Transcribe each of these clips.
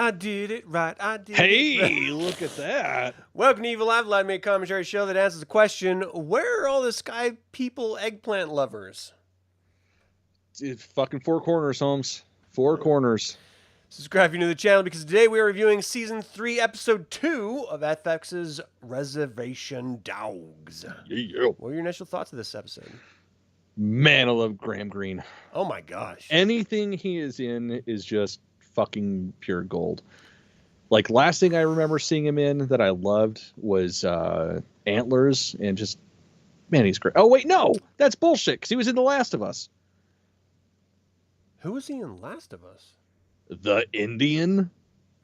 I did it right. I did it Hey, right. look at that. Welcome to Evilive, live made commentary show that answers the question, where are all the sky people eggplant lovers? It's fucking four corners, Holmes. Four corners. Subscribe if you're new to the channel because today we are reviewing Season 3, Episode 2 of FX's Reservation Dogs. Yeah. What are your initial thoughts of this episode? Man, I love Graham Greene. Oh my gosh. Anything he is in is just fucking pure gold. Like, last thing I remember seeing him in that I loved was Antlers, and just, man, he's great. Oh, wait, no, that's bullshit, because he was in The Last of Us. Who was he in Last of Us? The Indian?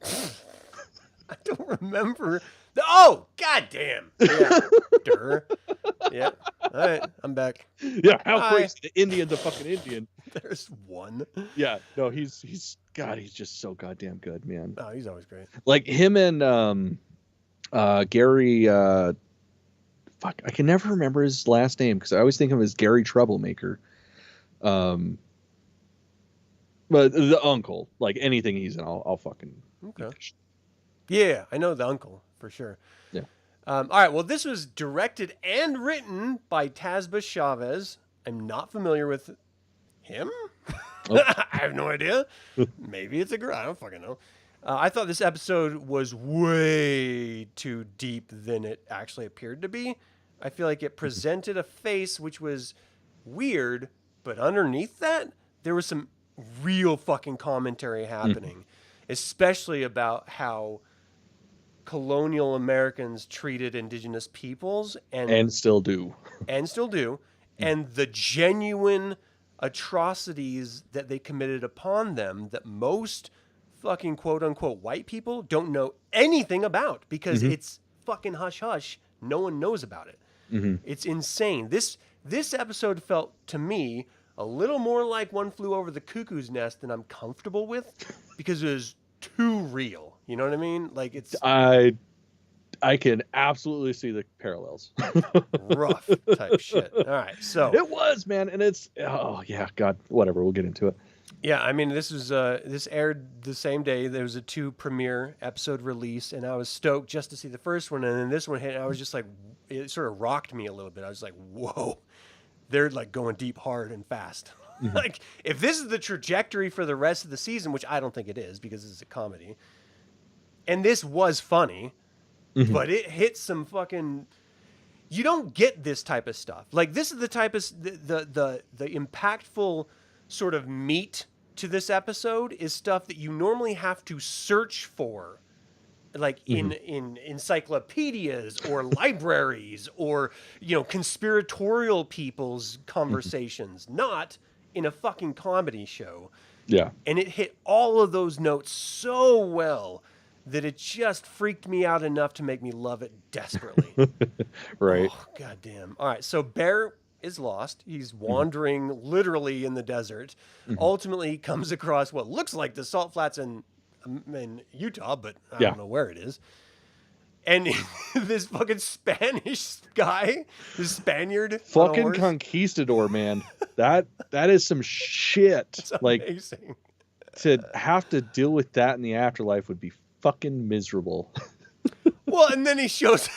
I don't remember. Oh, goddamn. Yeah. Durr. Yeah. All right, I'm back. Yeah, how Hi. crazy. The Indian's a fucking Indian. There's one. Yeah, no, he's just so goddamn good, man. Oh, he's always great. Like him and Gary, fuck, I can never remember his last name because I always think of him as Gary Troublemaker. But the uncle, like anything he's in, I'll fucking. Okay. Yeah, I know the uncle for sure. Yeah. All right. Well, this was directed and written by Tasba Chavez. I'm not familiar with him. Oh. I have no idea. Maybe it's a girl. I don't fucking know. I thought this episode was way too deep than it actually appeared to be. I feel like it presented a face which was weird, but underneath that, there was some real fucking commentary happening, especially about how colonial Americans treated indigenous peoples And still do. and the genuine atrocities that they committed upon them that most fucking quote unquote white people don't know anything about because it's fucking hush hush. No one knows about it. It's insane. This episode felt to me a little more like One Flew Over the Cuckoo's Nest than I'm comfortable with because it was too real. You know what I mean? Like, it's I can absolutely see the parallels. rough type shit. All right, so It was, man, and it's yeah, God, whatever. We'll get into it. yeah, I mean, this was this aired the same day. There was a 2 premiere episode release, and I was stoked just to see the first one, and then this one hit, and I was just like, it sort of rocked me a little bit. I was like, whoa, they're like going deep, hard, and fast. Like, if this is the trajectory for the rest of the season, which I don't think it is because it's a comedy, and this was funny, but it hit some fucking. You don't get this type of stuff. Like, this is the type of the impactful sort of meat to this episode is stuff that you normally have to search for, like in encyclopedias or libraries or, you know, conspiratorial people's conversations, not in a fucking comedy show. Yeah. And it hit all of those notes so well that it just freaked me out enough to make me love it desperately. Right. Oh, goddamn. All right, so Bear is lost. He's wandering literally in the desert. Ultimately, he comes across what looks like the salt flats in Utah, but I don't know where it is. And this fucking Spanish guy, this Spaniard, Fucking conquistador, man. That is some shit. It's like, amazing. to have to deal with that in the afterlife would be fucking miserable. Well, and then he shows,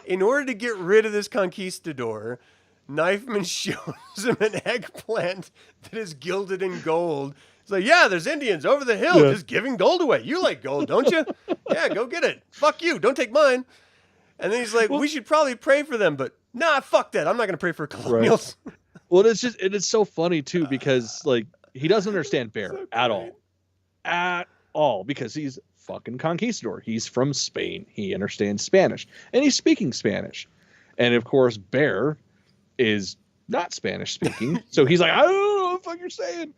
in order to get rid of this conquistador, Knifeman shows him an eggplant that is gilded in gold. It's like, yeah, there's Indians over the hill just giving gold away. You like gold, don't you? Yeah, go get it. Fuck you. Don't take mine. And then he's like, we should probably pray for them, but nah, fuck that. I'm not going to pray for colonials. Right. Well, it's so funny too, because like, he doesn't understand Bear at all, because he's fucking conquistador. He's from Spain. He understands Spanish, and he's speaking Spanish. And of course, Bear is not Spanish speaking. So he's like, I don't know what the fuck you're saying.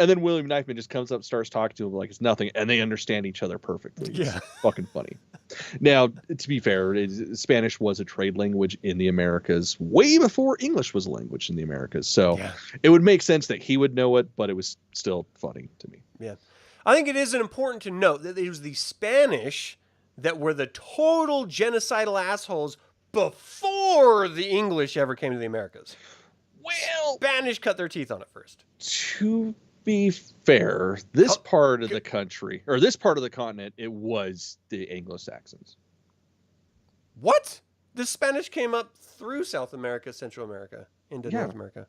And then William Knifeman just comes up, starts talking to him like it's nothing, and they understand each other perfectly. Yeah. It's fucking funny. Now, to be fair, Spanish was a trade language in the Americas way before English was a language in the Americas. So it would make sense that he would know it, but it was still funny to me. Yeah. I think it is important to note that it was the Spanish that were the total genocidal assholes before the English ever came to the Americas. Well, Spanish cut their teeth on it first. To be fair, this Co- part of the country, or this part of the continent, it was the Anglo-Saxons. What? The Spanish came up through South America, Central America, into Yeah. North America.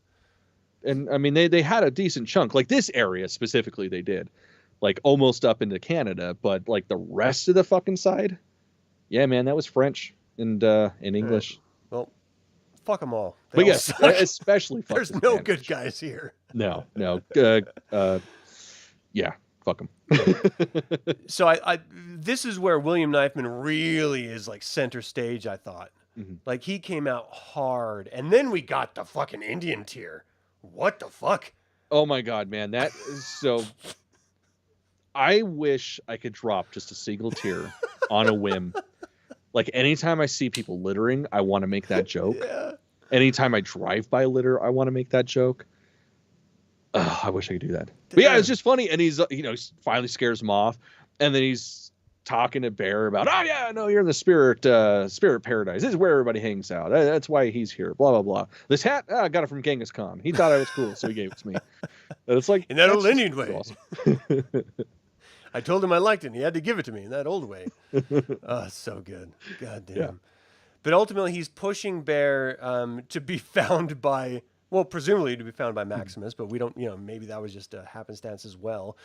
And I mean, they had a decent chunk, like this area specifically, they did, like almost up into Canada, but like the rest of the fucking side, yeah, man, that was French and English. Well, fuck them all. They But all yes, suck. especially fuck There's the no Spanish. good guys here. No. Yeah, fuck them. So I this is where William Knifeman really is like center stage, I thought. Mm-hmm. Like he came out hard, and then we got the fucking Indian tier. What the fuck? Oh my god, man, that is so. I wish I could drop just a single tear on a whim. Like anytime I see people littering, I want to make that joke. Yeah. Anytime I drive by litter, I want to make that joke. I wish I could do that. But yeah, it's just funny. And he's, finally scares him off. And then he's talking to Bear about, oh yeah, no, you're in the spirit paradise. This is where everybody hangs out. That's why he's here. Blah, blah, blah. This hat, I got it from Genghis Khan. He thought I was cool, so he gave it to me. And it's like, In that old that's Indian way. awesome. I told him I liked it, and he had to give it to me in that old way. Oh, it's so good. God damn. Yeah. But ultimately, he's pushing Bear to be found by, well, presumably to be found by Maximus, but we don't, maybe that was just a happenstance as well.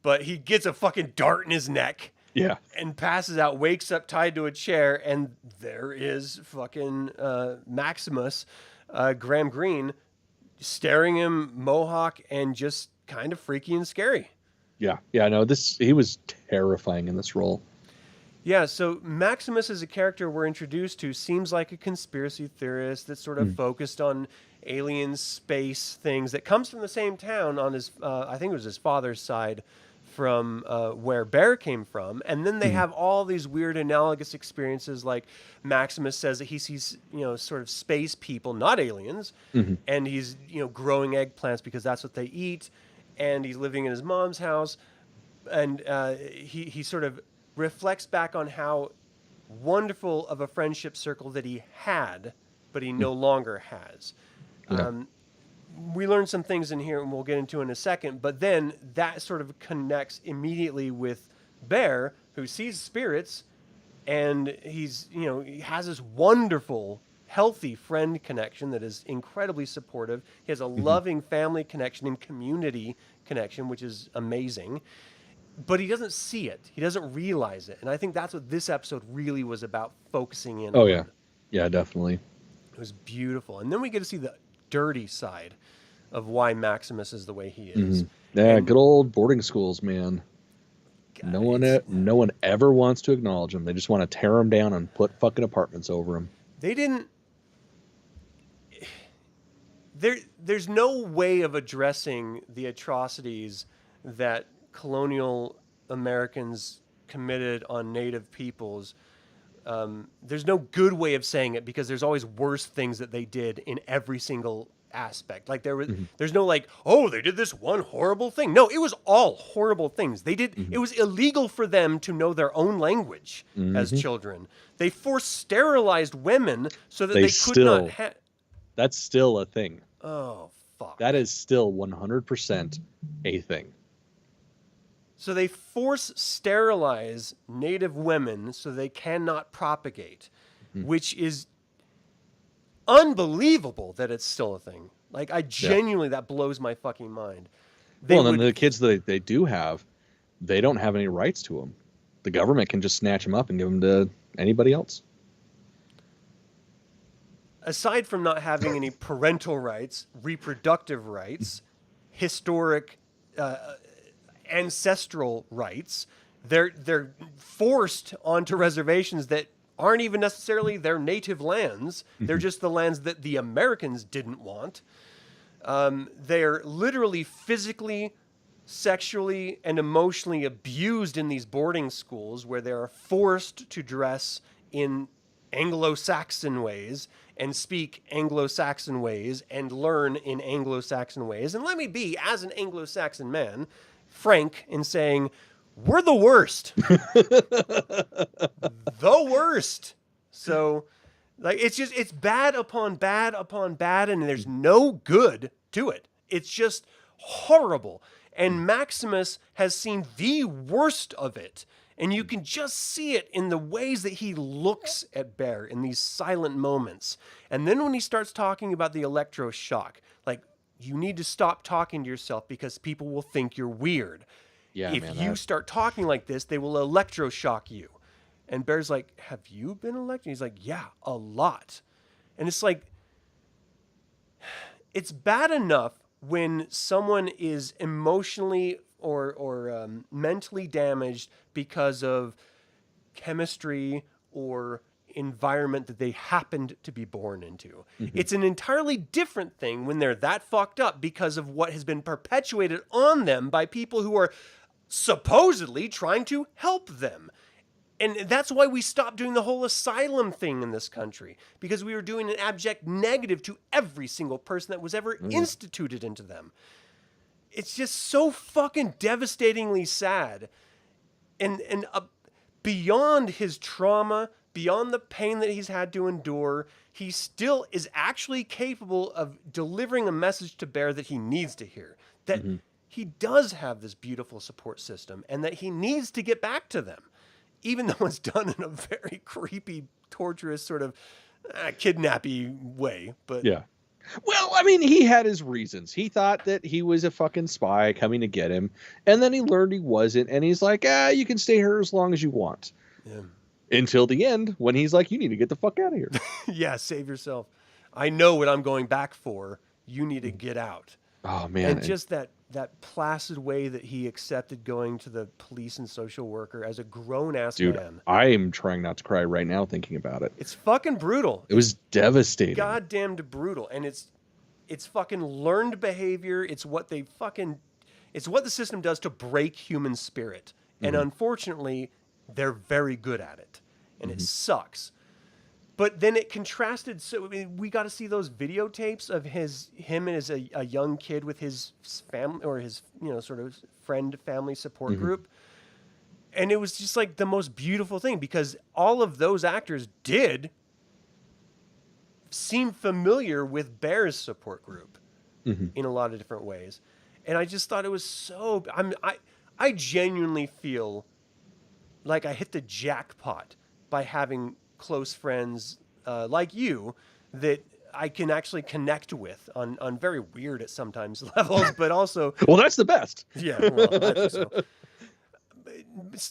But he gets a fucking dart in his neck. Yeah. And passes out, wakes up tied to a chair, and there is fucking Maximus, Graham Greene, staring him mohawk and just kind of freaky and scary. Yeah, no, he was terrifying in this role. Yeah, so Maximus as a character we're introduced to seems like a conspiracy theorist that's sort of focused on alien space things that comes from the same town on his, I think it was his father's side from where Bear came from. And then they have all these weird analogous experiences, like Maximus says that he sees, sort of space people, not aliens, and he's, growing eggplants because that's what they eat. And he's living in his mom's house, and he sort of reflects back on how wonderful of a friendship circle that he had, but he no longer has. Yeah. We learned some things in here, and we'll get into in a second, but then that sort of connects immediately with Bear, who sees spirits, and he's, he has this wonderful healthy friend connection that is incredibly supportive. He has a loving family connection and community connection, which is amazing. But he doesn't see it. He doesn't realize it. And I think that's what this episode really was about, focusing in on. Oh, yeah. Yeah, definitely. It was beautiful. And then we get to see the dirty side of why Maximus is the way he is. Yeah, And- good old boarding schools, man. God, No one ever wants to acknowledge them. They just want to tear them down and put fucking apartments over them. They didn't. There's no way of addressing the atrocities that colonial Americans committed on native peoples. There's no good way of saying it because there's always worse things that they did in every single aspect. Like there's no like, oh, they did this one horrible thing. No, it was all horrible things. They did. It was illegal for them to know their own language as children. They forced sterilized women so that they could not have. That's still a thing. Oh, fuck. That is still 100% a thing. So they force sterilize native women so they cannot propagate, which is unbelievable that it's still a thing. Like, I genuinely, that blows my fucking mind. And then the kids that they do have, they don't have any rights to them. The government can just snatch them up and give them to anybody else. Aside from not having any parental rights, reproductive rights, historic, ancestral rights, they're forced onto reservations that aren't even necessarily their native lands. They're just the lands that the Americans didn't want. They're literally physically, sexually, and emotionally abused in these boarding schools where they are forced to dress in Anglo-Saxon ways and speak Anglo-Saxon ways and learn in Anglo-Saxon ways. And let me be, as an Anglo-Saxon man, frank in saying, we're the worst. The worst. So, like, it's bad upon bad upon bad, and there's no good to it. It's just horrible. And Maximus has seen the worst of it. And you can just see it in the ways that he looks at Bear in these silent moments. And then when he starts talking about the electroshock, like, you need to stop talking to yourself because people will think you're weird. Yeah, if man, you start talking like this, they will electroshock you. And Bear's like, have you been electrocuted? He's like, yeah, a lot. And it's like, it's bad enough when someone is emotionally or mentally damaged because of chemistry or environment that they happened to be born into. Mm-hmm. It's an entirely different thing when they're that fucked up because of what has been perpetuated on them by people who are supposedly trying to help them. And that's why we stopped doing the whole asylum thing in this country, because we were doing an abject negative to every single person that was ever instituted into them. It's just so fucking devastatingly sad. And beyond his trauma, beyond the pain that he's had to endure, he still is actually capable of delivering a message to Bear that he needs to hear. That he does have this beautiful support system and that he needs to get back to them. Even though it's done in a very creepy, torturous, sort of kidnappy way. But yeah. Well, I mean, he had his reasons. He thought that he was a fucking spy coming to get him. And then he learned he wasn't. And he's like, you can stay here as long as you want. Yeah. Until the end, when he's like, you need to get the fuck out of here. Yeah, save yourself. I know what I'm going back for. You need to get out. Oh, man. And just that placid way that he accepted going to the police and social worker as a grown-ass man. I am trying not to cry right now thinking about it. It's fucking brutal. It was devastating. Goddamned brutal. And it's fucking learned behavior. It's what the system does to break human spirit. And unfortunately, they're very good at it. And it sucks. But then it contrasted. So I mean, we got to see those videotapes of him as a young kid with his family or his sort of friend family support group, and it was just like the most beautiful thing because all of those actors did seem familiar with Bear's support group in a lot of different ways, and I just thought it was so. I genuinely feel like I hit the jackpot by having close friends like you that I can actually connect with on very weird at sometimes levels, but also... Well, that's the best. Yeah, well, I think so.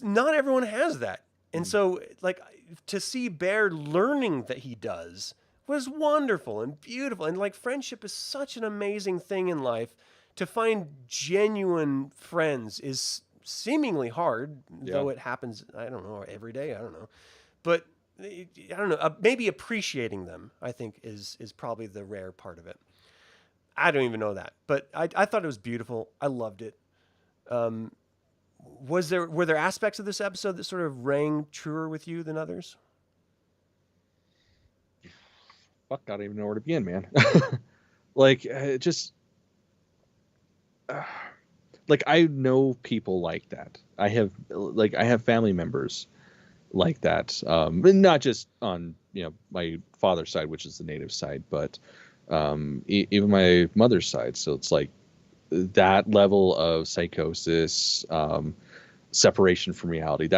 Not everyone has that. And so, like, to see Bear learning that he does was wonderful and beautiful. And, like, friendship is such an amazing thing in life. To find genuine friends is seemingly hard, though it happens, I don't know, every day, I don't know. But... I don't know. Maybe appreciating them, I think, is probably the rare part of it. I don't even know that, but I thought it was beautiful. I loved it. Were there aspects of this episode that sort of rang truer with you than others? Fuck, I don't even know where to begin, man. Like, like I know people like that. I have family members like that, not just on my father's side, which is the native side, but even my mother's side. So it's like that level of psychosis, separation from reality.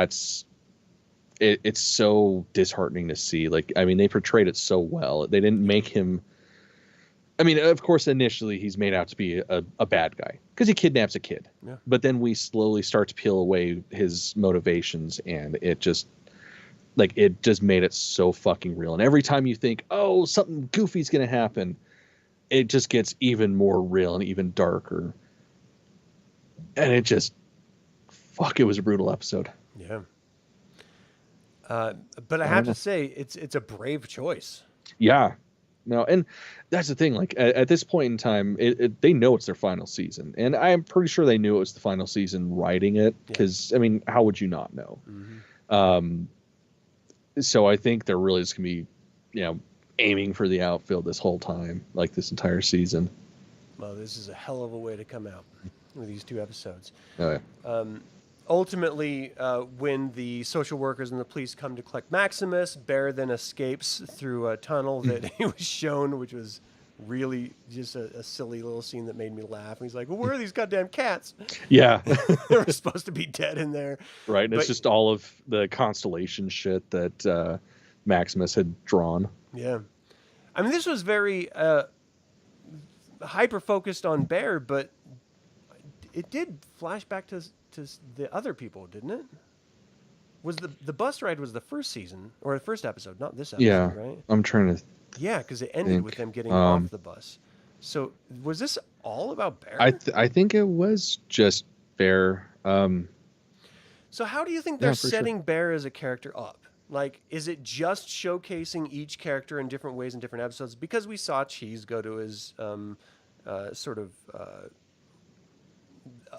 It's so disheartening to see. Like, I mean, they portrayed it so well. They didn't make him. I mean, of course, initially he's made out to be a bad guy because he kidnaps a kid. Yeah. But then we slowly start to peel away his motivations, and it just made it so fucking real. And every time you think, oh, something goofy's going to happen, it just gets even more real and even darker. And it it was a brutal episode. Yeah. But I have to say, it's a brave choice. Yeah. No, and that's the thing. Like, at this point in time, they know it's their final season. And I'm pretty sure they knew it was the final season writing it. Because, I mean, how would you not know? Mm-hmm. So I think they're really just going to be, aiming for the outfield this whole time, like this entire season. Well, this is a hell of a way to come out with these two episodes. Oh, yeah. Ultimately, when the social workers and the police come to collect Maximus, Bear then escapes through a tunnel that he was shown, which was really just a silly little scene that made me laugh. And he's like, well, where are these goddamn cats? Yeah. They were supposed to be dead in there. Right. And But it's just all of the constellation shit that Maximus had drawn. yeah. I mean, this was very hyper focused on Bear, but it did flash back to the other people, didn't it? Was the bus ride was the first season or the first episode, not this episode, Yeah. right? I'm trying to Yeah, because it ended think. with them getting off the bus. So was this all about Bear? I think it was just Bear. So how do you think they're Yeah, for sure. setting Bear as a character up? Like, is it just showcasing each character in different ways in different episodes? Because we saw Cheese go to his sort of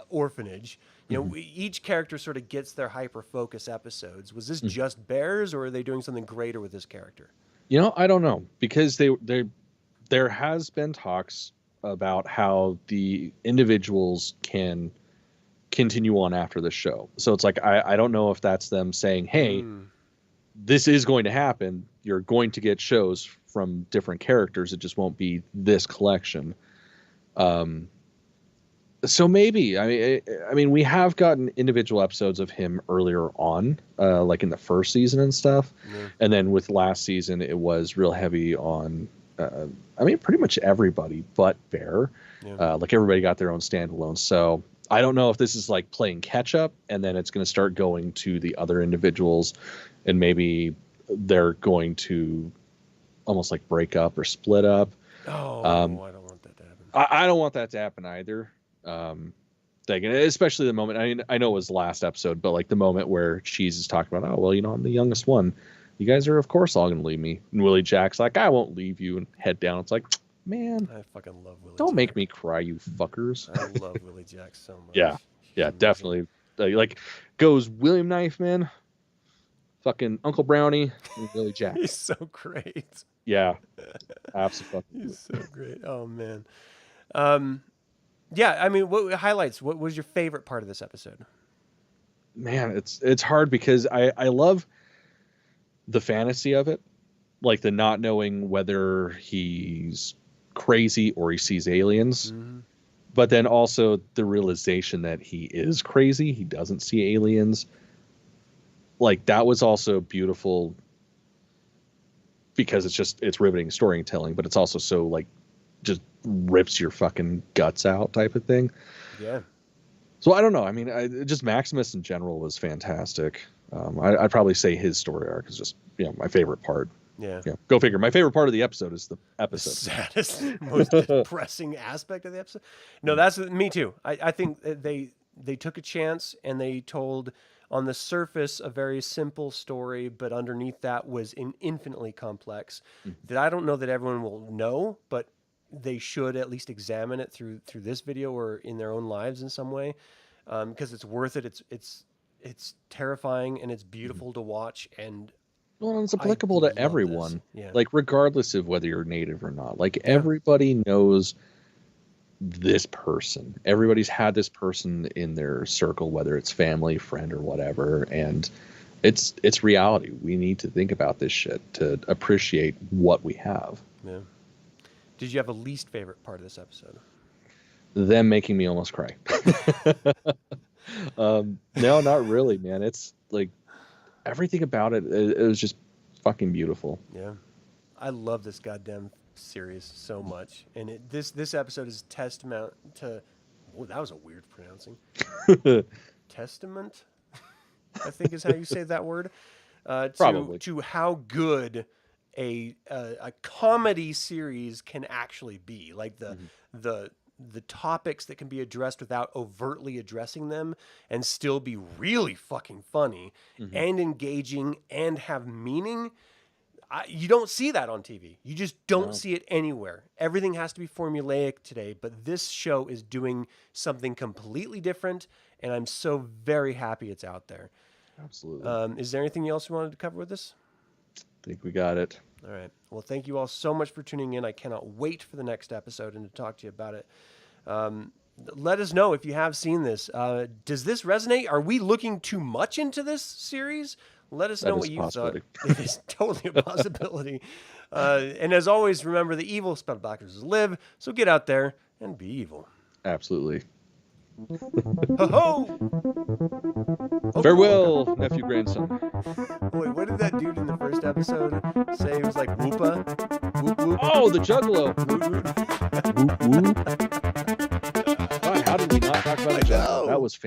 orphanage. You know, each character sort of gets their hyper focus episodes. Was this just Bears, or are they doing something greater with this character? You know, I don't know, because there has been talks about how the individuals can continue on after the show. So it's like I don't know if that's them saying, hey, this is going to happen. You're going to get shows from different characters. It just won't be this collection. So maybe I mean we have gotten individual episodes of him earlier on, like in the first season and stuff, and then with last season it was real heavy on. I mean, pretty much everybody but Bear. Like everybody got their own standalone. So I don't know if this is like playing catch up, and then it's going to start going to the other individuals, and maybe they're going to almost like break up or split up. Oh, I don't want that to happen. I don't want that to happen either. Especially the moment. I mean, I know it was the last episode, but like the moment where Cheese is talking about, oh well, you know, I'm the youngest one. You guys are of course all gonna leave me. And Willie Jack's like, I won't leave you, and head down. It's like, man, I fucking love Willie. don't Jack. make me cry, you fuckers. I love Willie Jack so much. Yeah, definitely. Like goes William Knifeman, fucking Uncle Brownie, and Willie Jack. He's so great. Yeah, absolutely. He's so great. Oh man. Yeah, I mean, what highlights? What was your favorite part of this episode? Man, it's hard because I love the fantasy of it, like the not knowing whether he's crazy or he sees aliens, but then also the realization that he is crazy. He doesn't see aliens. Like that was also beautiful because it's riveting storytelling, but it's also so like just rips your fucking guts out type of thing. Yeah. So I don't know. I mean, just Maximus in general was fantastic. I'd probably say his story arc is just, you know, my favorite part. Yeah. Go figure. My favorite part of the episode is the episode. The saddest, most depressing aspect of the episode. No, that's me too. I think they took a chance and they told on the surface a very simple story, but underneath that was infinitely complex. That I don't know that everyone will know, but they should at least examine it through this video or in their own lives in some way, because it's worth it. It's terrifying and it's beautiful to watch, and well, it's applicable to everyone. Yeah. Like regardless of whether you're native or not. Like everybody knows this person. Everybody's had this person in their circle, whether it's family, friend, or whatever, and it's reality. We need to think about this shit to appreciate what we have. Yeah. Did you have a least favorite part of this episode? Them making me almost cry. No, not really, man. It's like everything about it was just fucking beautiful. Yeah. I love this goddamn series so much. And this episode is testament to... Oh, that was a weird pronouncing. Testament, I think is how you say that word. Probably. To how good a comedy series can actually be. Like the topics that can be addressed without overtly addressing them and still be really fucking funny and engaging and have meaning. You don't see that on TV. You just don't see it anywhere. Everything has to be formulaic today, but this show is doing something completely different, and I'm so very happy it's out there. Absolutely. Is there anything else you wanted to cover with this? I think we got it. All right. Well, thank you all so much for tuning in. I cannot wait for the next episode and to talk to you about it. Let us know if you have seen this. Does this resonate? Are we looking too much into this series? Let us That know is what a you thought. possibility. It is totally a possibility. And as always, remember the evil spelled backwards is live. So get out there and be evil. Absolutely. Ho ho! Farewell, nephew, grandson. Wait, what did that dude in the first episode say? He was like whoopa? Whoop whoop. Oh, the Juggalo. Whoop, whoop. God, how did we not talk about the Juggalo? That was fantastic.